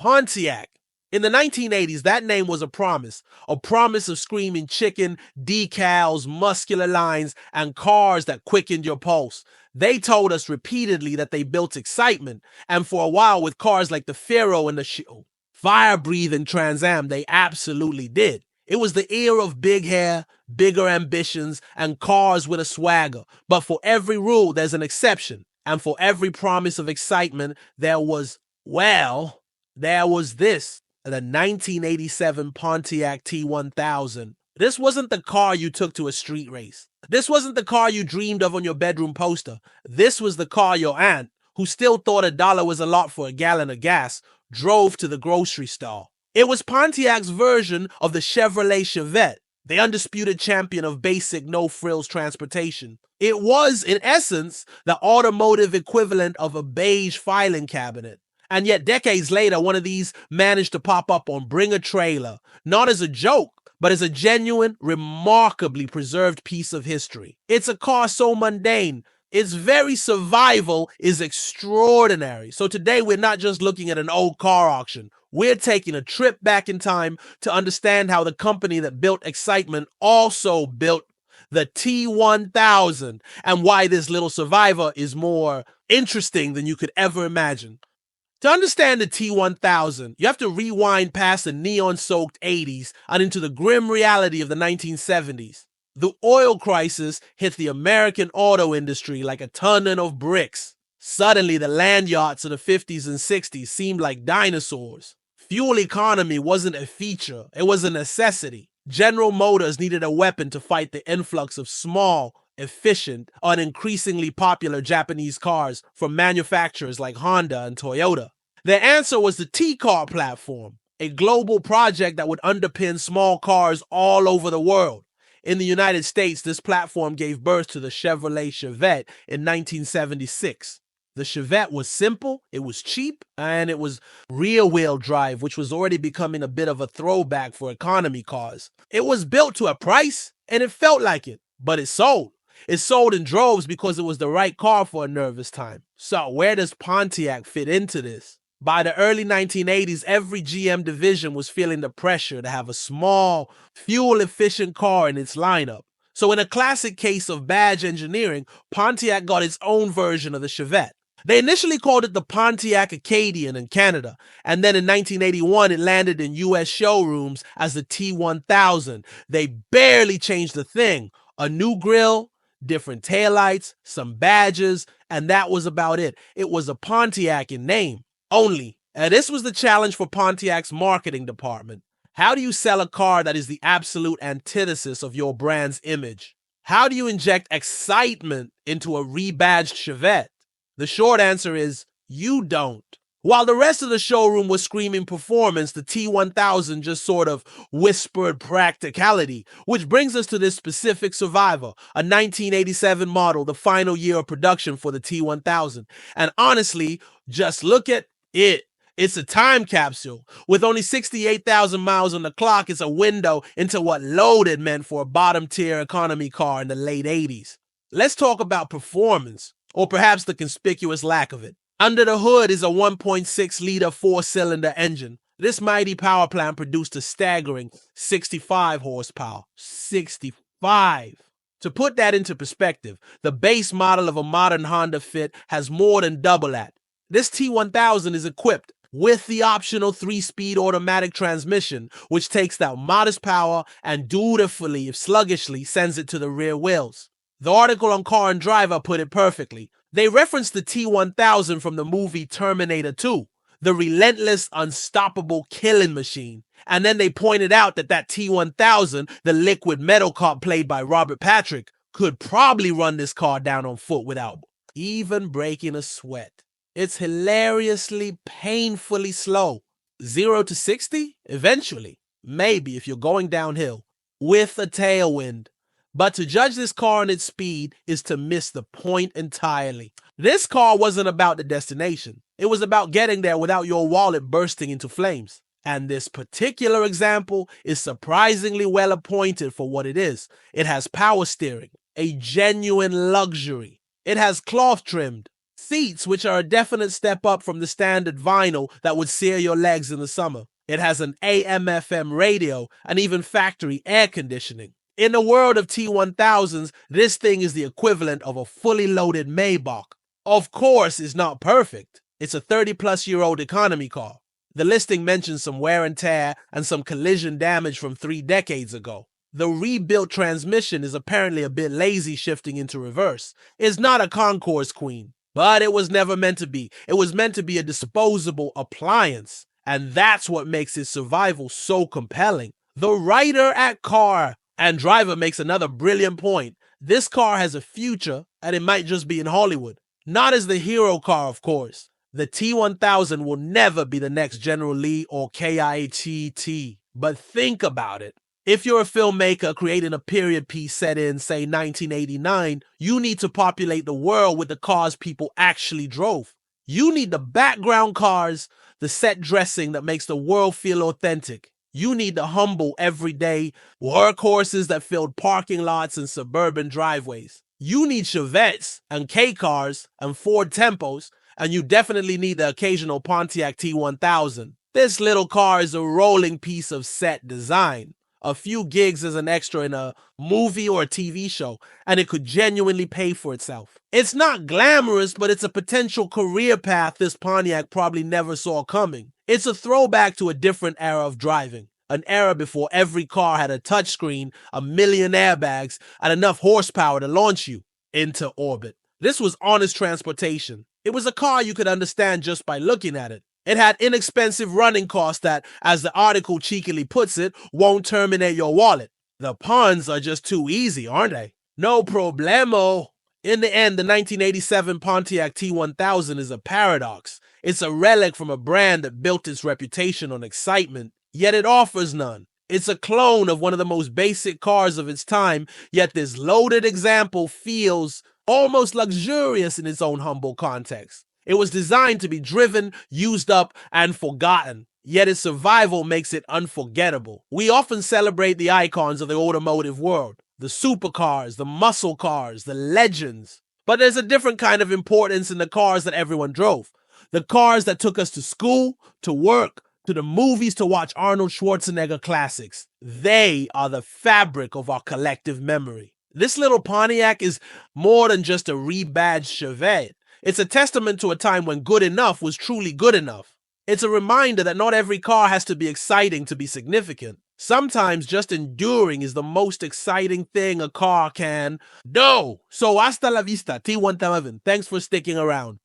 Pontiac. In the 1980s, that name was a promise of screaming chicken, decals, muscular lines, and cars that quickened your pulse. They told us repeatedly that they built excitement, and for a while with cars like the Pharaoh and the fire-breathing Trans Am, they absolutely did. It was the era of big hair, bigger ambitions, and cars with a swagger. But for every rule, there's an exception. And for every promise of excitement, there was this. The 1987 Pontiac T-1000. This wasn't the car you took to a street race. This wasn't the car you dreamed of on your bedroom poster. This was the car your aunt, who still thought $1 was a lot for a gallon of gas, drove to the grocery store. It was Pontiac's version of the Chevrolet Chevette, the undisputed champion of basic no-frills transportation. It was, in essence, the automotive equivalent of a beige filing cabinet. And yet decades later, one of these managed to pop up on Bring a Trailer, not as a joke, but as a genuine, remarkably preserved piece of history. It's a car so mundane, its very survival is extraordinary. So today we're not just looking at an old car auction. We're taking a trip back in time to understand how the company that built excitement also built the T-1000 and why this little survivor is more interesting than you could ever imagine. To understand the T-1000, you have to rewind past the neon-soaked 80s and into the grim reality of the 1970s. The oil crisis hit the American auto industry like a ton of bricks. Suddenly, the land yachts of the 50s and 60s seemed like dinosaurs. Fuel economy wasn't a feature, it was a necessity. General Motors needed a weapon to fight the influx of small, efficient, and increasingly popular Japanese cars from manufacturers like Honda and Toyota. Their answer was the T-Car platform, a global project that would underpin small cars all over the world. In the United States, this platform gave birth to the Chevrolet Chevette in 1976. The Chevette was simple, it was cheap, and it was rear-wheel drive, which was already becoming a bit of a throwback for economy cars. It was built to a price, and it felt like it, but it sold. It sold in droves because it was the right car for a nervous time. So where does Pontiac fit into this? By the early 1980s, every GM division was feeling the pressure to have a small, fuel-efficient car in its lineup. So in a classic case of badge engineering, Pontiac got its own version of the Chevette. They initially called it the Pontiac Acadian in Canada, and then in 1981 it landed in US showrooms as the T-1000. They barely changed a thing. A new grille, different taillights, some badges, and that was about it. It was a Pontiac in name only. And this was the challenge for Pontiac's marketing department. How do you sell a car that is the absolute antithesis of your brand's image? How do you inject excitement into a rebadged Chevette? The short answer is, you don't. While the rest of the showroom was screaming performance, the T-1000 just sort of whispered practicality, which brings us to this specific survivor, a 1987 model, the final year of production for the T-1000. And honestly, just look at it. It's a time capsule. With only 68,000 miles on the clock, it's a window into what loaded meant for a bottom-tier economy car in the late 80s. Let's talk about performance, or perhaps the conspicuous lack of it. Under the hood is a 1.6-liter four-cylinder engine. This mighty power plant produced a staggering 65 horsepower. 65! To put that into perspective, the base model of a modern Honda Fit has more than double that. This T-1000 is equipped with the optional 3-speed automatic transmission, which takes that modest power and dutifully, if sluggishly, sends it to the rear wheels. The article on Car and Driver put it perfectly. They referenced the T-1000 from the movie Terminator 2, the relentless, unstoppable killing machine. And then they pointed out that T-1000, the liquid metal cop played by Robert Patrick, could probably run this car down on foot without even breaking a sweat. It's hilariously, painfully slow. 0 to 60? Eventually. Maybe if you're going downhill. With a tailwind. But to judge this car on its speed is to miss the point entirely. This car wasn't about the destination. It was about getting there without your wallet bursting into flames. And this particular example is surprisingly well appointed for what it is. It has power steering, a genuine luxury. It has cloth trimmed, Seats, which are a definite step up from the standard vinyl that would sear your legs in the summer. It has an AM/FM radio and even factory air conditioning. In the world of T1000s, this thing is the equivalent of a fully loaded Maybach. Of course, it's not perfect. It's a 30-plus-year-old economy car. The listing mentions some wear and tear and some collision damage from 3 decades ago. The rebuilt transmission is apparently a bit lazy shifting into reverse. It's not a concourse queen, but it was never meant to be. It was meant to be a disposable appliance, and that's what makes its survival so compelling. The writer at Car and Driver makes another brilliant point. This car has a future, and it might just be in Hollywood. Not as the hero car, of course. The T1000 will never be the next General Lee or KITT. But think about it. If you're a filmmaker creating a period piece set in, say, 1989, you need to populate the world with the cars people actually drove. You need the background cars, the set dressing that makes the world feel authentic. You need the humble, everyday workhorses that filled parking lots and suburban driveways. You need Chevettes and K-cars and Ford Tempos, and you definitely need the occasional Pontiac T-1000. This little car is a rolling piece of set design. A few gigs as an extra in a movie or a TV show, and it could genuinely pay for itself. It's not glamorous, but it's a potential career path this Pontiac probably never saw coming. It's a throwback to a different era of driving, an era before every car had a touchscreen, a million airbags, and enough horsepower to launch you into orbit. This was honest transportation. It was a car you could understand just by looking at it. It had inexpensive running costs that, as the article cheekily puts it, won't terminate your wallet. The puns are just too easy, aren't they? No problemo. In the end, the 1987 Pontiac T-1000 is a paradox. It's a relic from a brand that built its reputation on excitement, yet it offers none. It's a clone of one of the most basic cars of its time, yet this loaded example feels almost luxurious in its own humble context. It was designed to be driven, used up, and forgotten, yet its survival makes it unforgettable. We often celebrate the icons of the automotive world, the supercars, the muscle cars, the legends. But there's a different kind of importance in the cars that everyone drove. The cars that took us to school, to work, to the movies to watch Arnold Schwarzenegger classics. They are the fabric of our collective memory. This little Pontiac is more than just a rebadged Chevette. It's a testament to a time when good enough was truly good enough. It's a reminder that not every car has to be exciting to be significant. Sometimes just enduring is the most exciting thing a car can do. So hasta la vista, T1000. Thanks for sticking around.